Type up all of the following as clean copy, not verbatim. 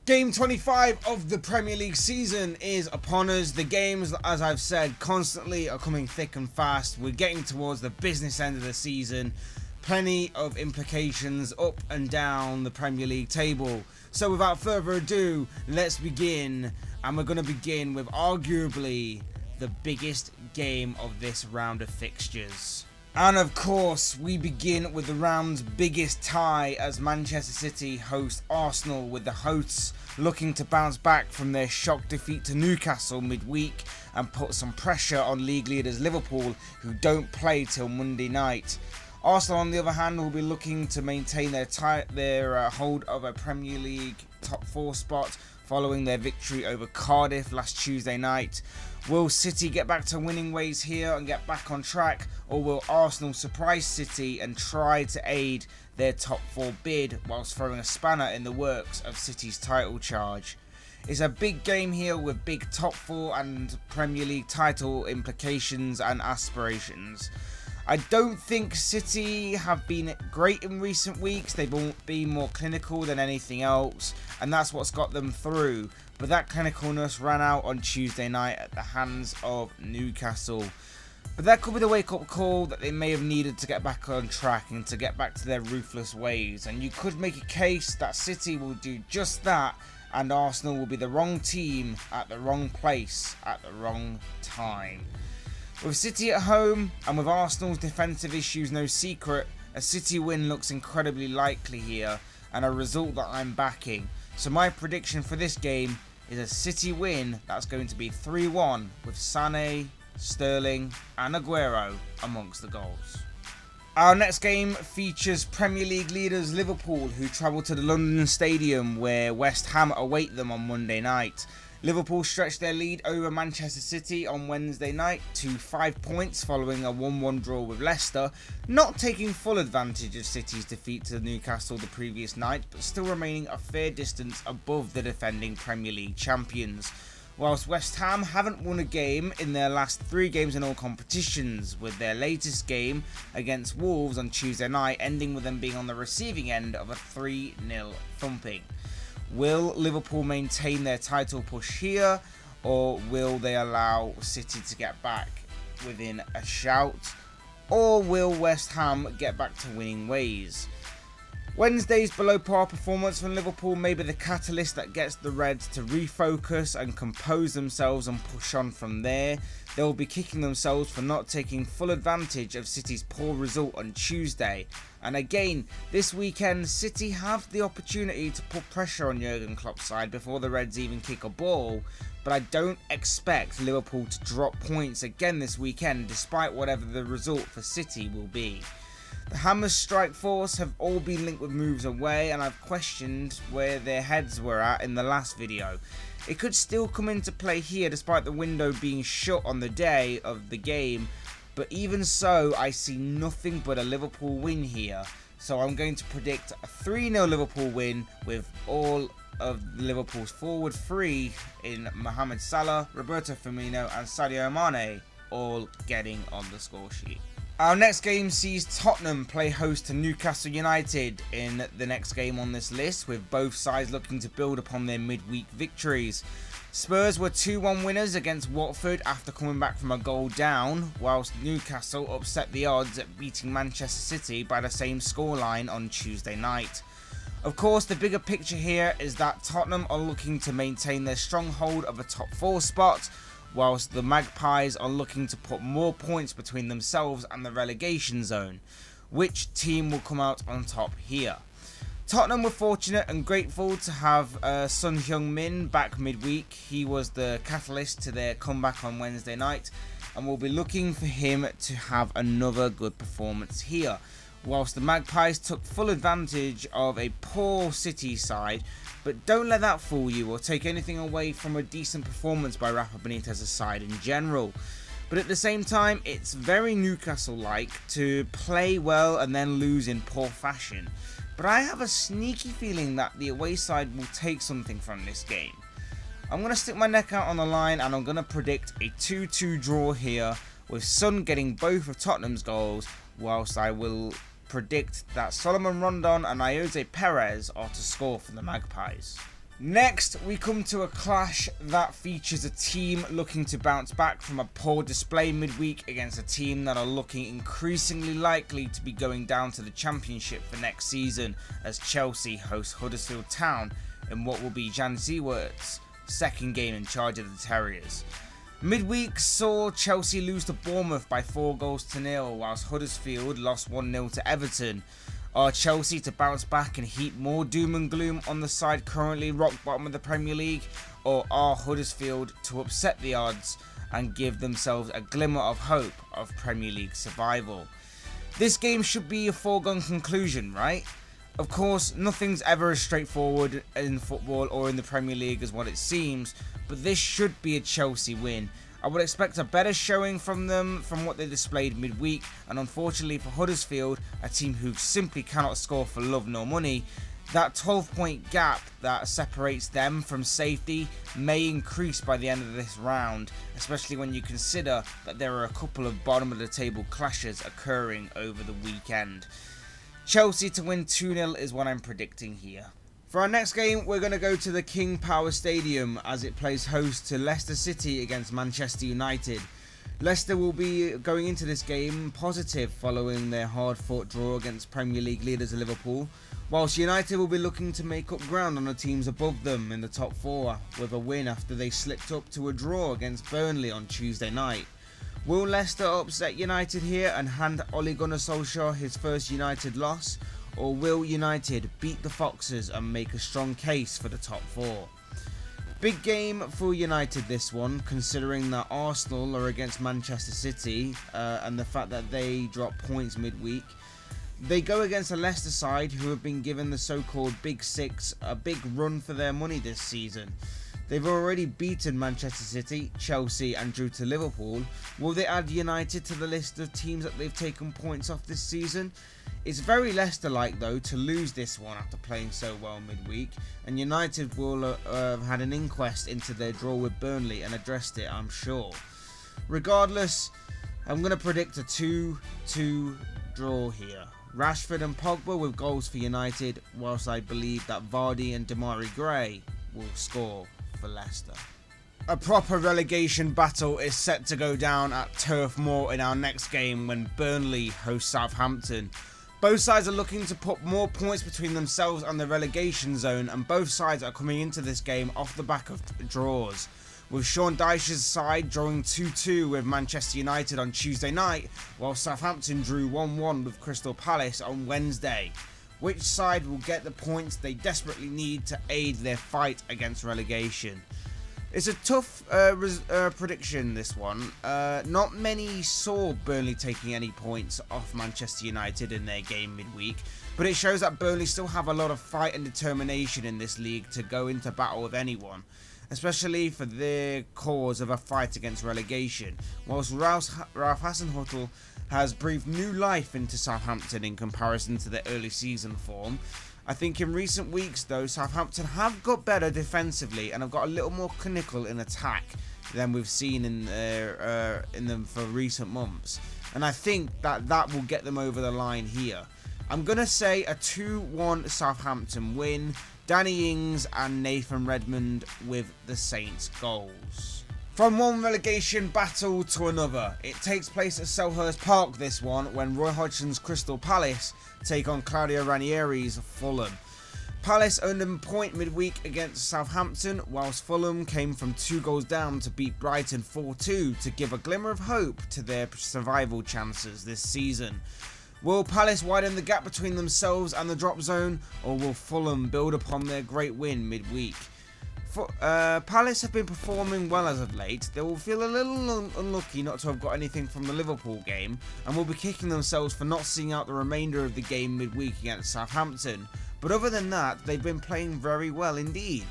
Game 25 of the Premier League season is upon us. The games, as I've said, constantly are coming thick and fast. We're getting towards the business end of the season. Plenty of implications up and down the Premier League table. So without further ado, let's begin. And we're going to begin with arguably the biggest game of this round of fixtures. And of course, we begin with the round's biggest tie as Manchester City host Arsenal, with the hosts looking to bounce back from their shock defeat to Newcastle midweek and put some pressure on league leaders Liverpool, who don't play till Monday night. Arsenal, on the other hand, will be looking to maintain their hold of a Premier League top 4 spot following their victory over Cardiff last Tuesday night. Will City get back to winning ways here and get back on track, or will Arsenal surprise City and try to aid their top 4 bid whilst throwing a spanner in the works of City's title charge? It's a big game here with big top 4 and Premier League title implications and aspirations. I don't think City have been great in recent weeks. They've been more clinical than anything else, and that's what's got them through. But that clinicalness ran out on Tuesday night at the hands of Newcastle. But that could be the wake-up call that they may have needed to get back on track and to get back to their ruthless ways. And you could make a case that City will do just that, and Arsenal will be the wrong team at the wrong place at the wrong time. With City at home, and with Arsenal's defensive issues no secret, a City win looks incredibly likely here, and a result that I'm backing. So my prediction for this game is a City win that's going to be 3-1, with Sané, Sterling and Aguero amongst the goals. Our next game features Premier League leaders Liverpool, who travel to the London Stadium where West Ham await them on Monday night. Liverpool stretched their lead over Manchester City on Wednesday night to 5 points following a 1-1 draw with Leicester, not taking full advantage of City's defeat to Newcastle the previous night, but still remaining a fair distance above the defending Premier League champions. Whilst West Ham haven't won a game in their last 3 games in all competitions, with their latest game against Wolves on Tuesday night ending with them being on the receiving end of a 3-0 thumping. Will Liverpool maintain their title push here, or will they allow City to get back within a shout, or will West Ham get back to winning ways? Wednesday's below par performance from Liverpool may be the catalyst that gets the Reds to refocus and compose themselves and push on from there. They'll be kicking themselves for not taking full advantage of City's poor result on Tuesday. And again, this weekend, City have the opportunity to put pressure on Jurgen Klopp's side before the Reds even kick a ball, but I don't expect Liverpool to drop points again this weekend, despite whatever the result for City will be. The Hammers strike force have all been linked with moves away, and I've questioned where their heads were at in the last video. It could still come into play here despite the window being shut on the day of the game, but even so, I see nothing but a Liverpool win here. So I'm going to predict a 3-0 Liverpool win with all of Liverpool's forward 3 in Mohamed Salah, Roberto Firmino and Sadio Mane all getting on the score sheet. Our next game sees Tottenham play host to Newcastle United in the next game on this list, with both sides looking to build upon their midweek victories. Spurs were 2-1 winners against Watford after coming back from a goal down, whilst Newcastle upset the odds at beating Manchester City by the same scoreline on Tuesday night. Of course, the bigger picture here is that Tottenham are looking to maintain their stronghold of a top 4 spot, whilst the Magpies are looking to put more points between themselves and the relegation zone. Which team will come out on top here? Tottenham were fortunate and grateful to have Son Heung-min back midweek. He was the catalyst to their comeback on Wednesday night, and we'll be looking for him to have another good performance here. Whilst the Magpies took full advantage of a poor City side, but don't let that fool you or take anything away from a decent performance by Rafa Benitez's side in general. But at the same time, it's very Newcastle-like to play well and then lose in poor fashion. But I have a sneaky feeling that the away side will take something from this game. I'm going to stick my neck out on the line, and I'm going to predict a 2-2 draw here, with Son getting both of Tottenham's goals, whilst I will predict that Solomon Rondon and Ayoze Perez are to score for the Magpies. Next, we come to a clash that features a team looking to bounce back from a poor display midweek against a team that are looking increasingly likely to be going down to the Championship for next season, as Chelsea host Huddersfield Town in what will be Jan Zeewert's second game in charge of the Terriers. Midweek saw Chelsea lose to Bournemouth by 4-0, whilst Huddersfield lost 1-0 to Everton. Are Chelsea to bounce back and heap more doom and gloom on the side currently rock bottom of the Premier League, or are Huddersfield to upset the odds and give themselves a glimmer of hope of Premier League survival? This game should be a foregone conclusion, right? Of course, nothing's ever as straightforward in football or in the Premier League as what it seems, but this should be a Chelsea win. I would expect a better showing from them from what they displayed midweek, and unfortunately for Huddersfield, a team who simply cannot score for love nor money, that 12-point gap that separates them from safety may increase by the end of this round, especially when you consider that there are a couple of bottom of the table clashes occurring over the weekend. Chelsea to win 2-0 is what I'm predicting here. For our next game, we're going to go to the King Power Stadium as it plays host to Leicester City against Manchester United. Leicester will be going into this game positive following their hard-fought draw against Premier League leaders Liverpool, whilst United will be looking to make up ground on the teams above them in the top four with a win after they slipped up to a draw against Burnley on Tuesday night. Will Leicester upset United here and hand Ole Gunnar Solskjaer his first United loss? Or will United beat the Foxes and make a strong case for the top four? Big game for United this one, considering that Arsenal are against Manchester City and the fact that they drop points midweek. They go against a Leicester side who have been given the so-called Big Six a big run for their money this season. They've already beaten Manchester City, Chelsea and drew to Liverpool. Will they add United to the list of teams that they've taken points off this season? It's very Leicester-like though to lose this one after playing so well midweek, and United will have had an inquest into their draw with Burnley and addressed it, I'm sure. Regardless, I'm going to predict a 2-2 draw here. Rashford and Pogba with goals for United, whilst I believe that Vardy and Demarai Gray will score for Leicester. A proper relegation battle is set to go down at Turf Moor in our next game when Burnley host Southampton. Both sides are looking to put more points between themselves and the relegation zone, and both sides are coming into this game off the back of draws, with Sean Dyche's side drawing 2-2 with Manchester United on Tuesday night, while Southampton drew 1-1 with Crystal Palace on Wednesday. Which side will get the points they desperately need to aid their fight against relegation? It's a tough prediction, this one. Not many saw Burnley taking any points off Manchester United in their game midweek, but it shows that Burnley still have a lot of fight and determination in this league to go into battle with anyone, especially for their cause of a fight against relegation, whilst Ralph Hasenhüttl has breathed new life into Southampton in comparison to their early season form. I think in recent weeks though, Southampton have got better defensively and have got a little more clinical in attack than we've seen in them for recent months, and I think that will get them over the line here. I'm going to say a 2-1 Southampton win, Danny Ings and Nathan Redmond with the Saints goals. From one relegation battle to another, it takes place at Selhurst Park this one when Roy Hodgson's Crystal Palace take on Claudio Ranieri's Fulham. Palace earned a point midweek against Southampton, whilst Fulham came from 2 goals down to beat Brighton 4-2 to give a glimmer of hope to their survival chances this season. Will Palace widen the gap between themselves and the drop zone, or will Fulham build upon their great win midweek? Palace have been performing well as of late. They will feel a little unlucky not to have got anything from the Liverpool game, and will be kicking themselves for not seeing out the remainder of the game midweek against Southampton. But other than that, they've been playing very well indeed.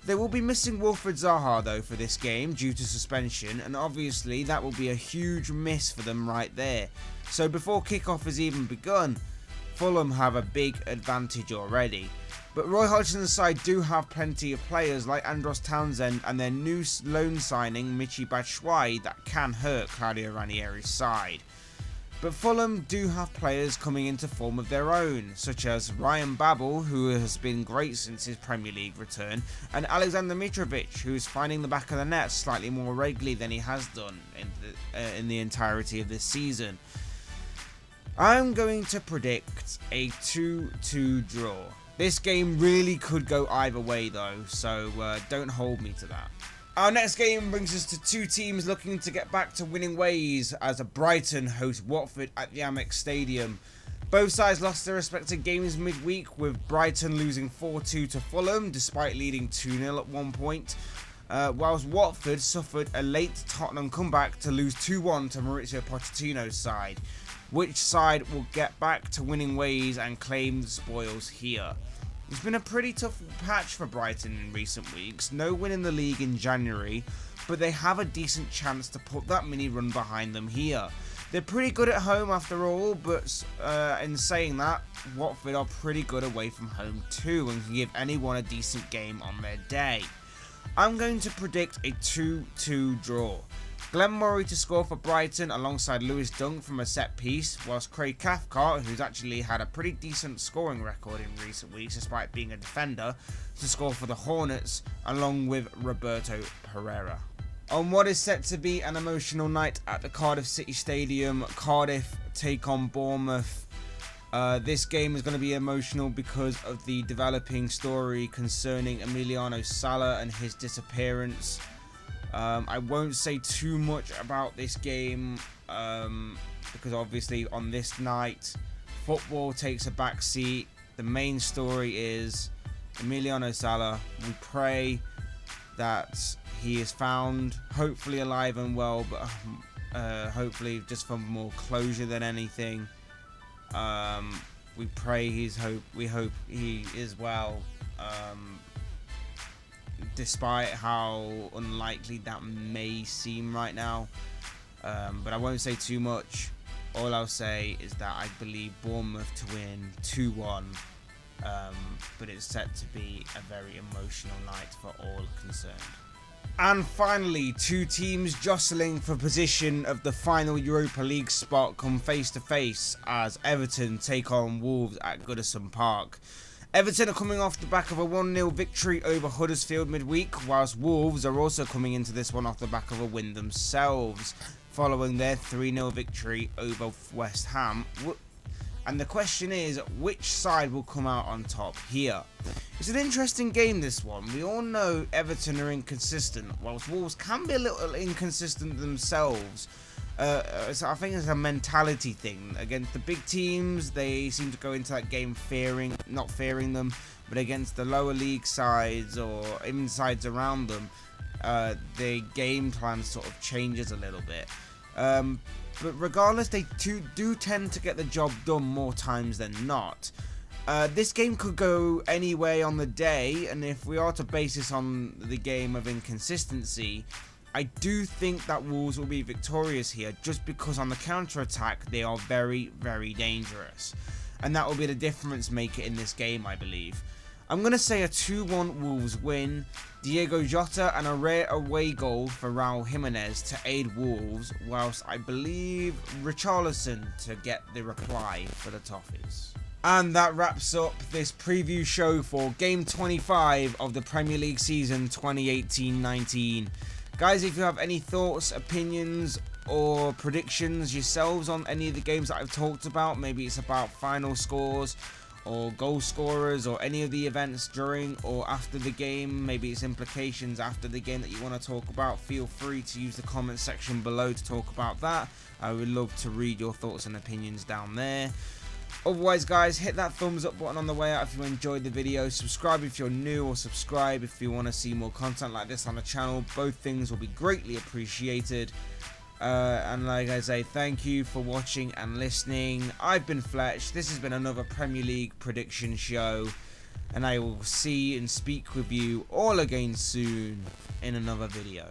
They will be missing Wilfried Zaha though for this game due to suspension, and obviously that will be a huge miss for them right there. So before kickoff has even begun, Fulham have a big advantage already. But Roy Hodgson's side do have plenty of players like Andros Townsend and their new loan signing Michy Batshuayi that can hurt Claudio Ranieri's side. But Fulham do have players coming into form of their own, such as Ryan Babel, who has been great since his Premier League return, and Alexander Mitrovic, who is finding the back of the net slightly more regularly than he has done in the entirety of this season. I'm going to predict a 2-2 draw. This game really could go either way though, so don't hold me to that. Our next game brings us to two teams looking to get back to winning ways as Brighton host Watford at the Amex Stadium. Both sides lost their respective games midweek, with Brighton losing 4-2 to Fulham despite leading 2-0 at one point, whilst Watford suffered a late Tottenham comeback to lose 2-1 to Mauricio Pochettino's side. Which side will get back to winning ways and claim the spoils here? It's been a pretty tough patch for Brighton in recent weeks. No win in the league in January, but they have a decent chance to put that mini run behind them here. They're pretty good at home after all, but in saying that, Watford are pretty good away from home too and can give anyone a decent game on their day. I'm going to predict a 2-2 draw. Glenn Murray to score for Brighton alongside Lewis Dunk from a set piece, whilst Craig Cathcart, who's actually had a pretty decent scoring record in recent weeks despite being a defender, to score for the Hornets along with Roberto Pereira. On what is set to be an emotional night at the Cardiff City Stadium, Cardiff take on Bournemouth. This game is going to be emotional because of the developing story concerning Emiliano Sala and his disappearance. I won't say too much about this game because obviously on this night football takes a back seat. The main story is Emiliano Sala. We pray that he is found, hopefully alive and well, but hopefully just for more closure than anything. We pray we hope he is well. Despite how unlikely that may seem right now, but I won't say too much. All I'll say is that I believe Bournemouth to win 2-1, but it's set to be a very emotional night for all concerned. And finally, two teams jostling for position of the final Europa League spot come face to face as Everton take on Wolves at Goodison Park. Everton are coming off the back of a 1-0 victory over Huddersfield midweek, whilst Wolves are also coming into this one off the back of a win themselves, following their 3-0 victory over West Ham. And the question is, which side will come out on top here? It's an interesting game, this one. We all know Everton are inconsistent, whilst Wolves can be a little inconsistent themselves. So I think it's a mentality thing. Against the big teams, they seem to go into that game not fearing them, but against the lower league sides or even sides around them, the game plan sort of changes a little bit. But regardless, they do tend to get the job done more times than not. This game could go any way on the day, and if we are to base this on the game of inconsistency, I do think that Wolves will be victorious here, just because on the counter-attack they are very, very dangerous. And that will be the difference maker in this game, I believe. I'm going to say a 2-1 Wolves win. Diego Jota and a rare away goal for Raul Jimenez to aid Wolves, whilst I believe Richarlison to get the reply for the Toffees. And that wraps up this preview show for Game 25 of the Premier League season 2018-19. Guys, if you have any thoughts, opinions, or predictions yourselves on any of the games that I've talked about, maybe it's about final scores or goal scorers or any of the events during or after the game, maybe it's implications after the game that you want to talk about, feel free to use the comment section below to talk about that. I would love to read your thoughts and opinions down there. Otherwise, guys, hit that thumbs up button on the way out if you enjoyed the video. Subscribe if you're new, or subscribe if you want to see more content like this on the channel. Both things will be greatly appreciated. And like I say, thank you for watching and listening. I've been Fletch. This has been another Premier League prediction show. And I will see and speak with you all again soon in another video.